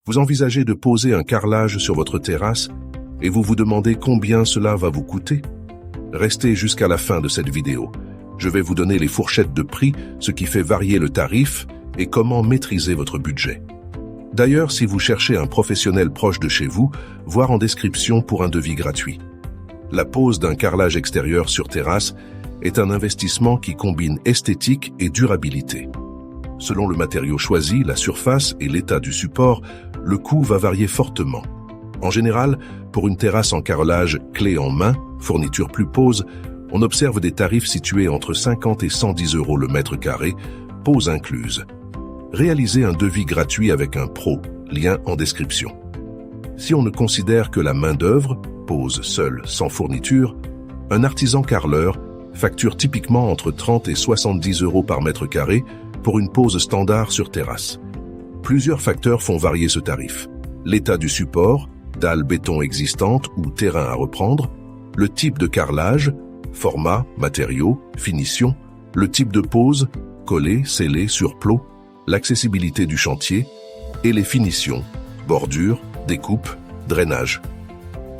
Vous envisagez de poser un carrelage sur votre terrasse et vous vous demandez combien cela va vous coûter? Restez jusqu'à la fin de cette vidéo. Je vais vous donner les fourchettes de prix, ce qui fait varier le tarif et comment maîtriser votre budget. D'ailleurs, si vous cherchez un professionnel proche de chez vous, voir en description pour un devis gratuit. La pose d'un carrelage extérieur sur terrasse est un investissement qui combine esthétique et durabilité. Selon le matériau choisi, la surface et l'état du support, le coût va varier fortement. En général, pour une terrasse en carrelage clé en main, fourniture plus pose, on observe des tarifs situés entre 50 et 110 € le mètre carré, pose incluse. Réalisez un devis gratuit avec un pro, lien en description. Si on ne considère que la main-d'œuvre, pose seule, sans fourniture, un artisan carreleur facture typiquement entre 30 et 70 € par mètre carré pour une pose standard sur terrasse. Plusieurs facteurs font varier ce tarif. L'état du support, dalle béton existante ou terrain à reprendre, le type de carrelage, format, matériaux, finition, le type de pose, collé, scellé, surplot, l'accessibilité du chantier et les finitions, bordure, découpe, drainage.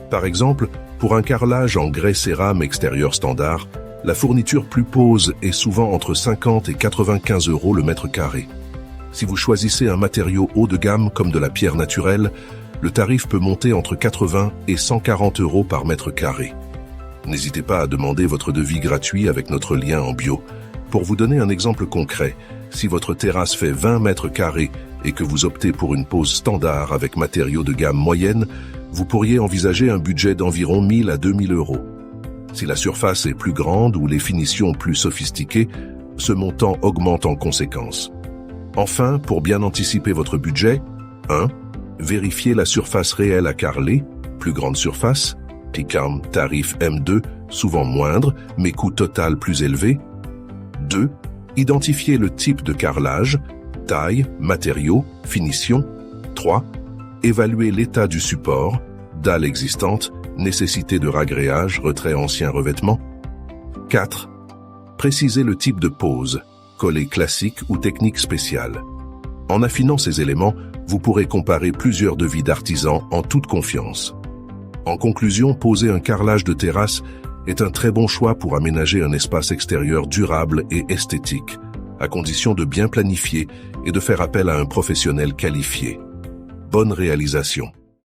Par exemple, pour un carrelage en grès cérame extérieur standard, la fourniture plus pose est souvent entre 50 et 95 € le mètre carré. Si vous choisissez un matériau haut de gamme comme de la pierre naturelle, le tarif peut monter entre 80 et 140 € par mètre carré. N'hésitez pas à demander votre devis gratuit avec notre lien en bio. Pour vous donner un exemple concret, si votre terrasse fait 20 mètres carrés et que vous optez pour une pose standard avec matériaux de gamme moyenne, vous pourriez envisager un budget d'environ 1000 à 2000 €. Si la surface est plus grande ou les finitions plus sophistiquées, ce montant augmente en conséquence. Enfin, pour bien anticiper votre budget, 1. Vérifiez la surface réelle à carreler, plus grande surface, PICAM, tarif M2, souvent moindre, mais coût total plus élevé. 2. Identifiez le type de carrelage, taille, matériaux, finition. 3. Évaluez l'état du support, dalle existante, nécessité de ragréage, retrait ancien revêtement. 4. Précisez le type de pose, collé classique ou technique spéciale. En affinant ces éléments, vous pourrez comparer plusieurs devis d'artisans en toute confiance. En conclusion, poser un carrelage de terrasse est un très bon choix pour aménager un espace extérieur durable et esthétique, à condition de bien planifier et de faire appel à un professionnel qualifié. Bonne réalisation.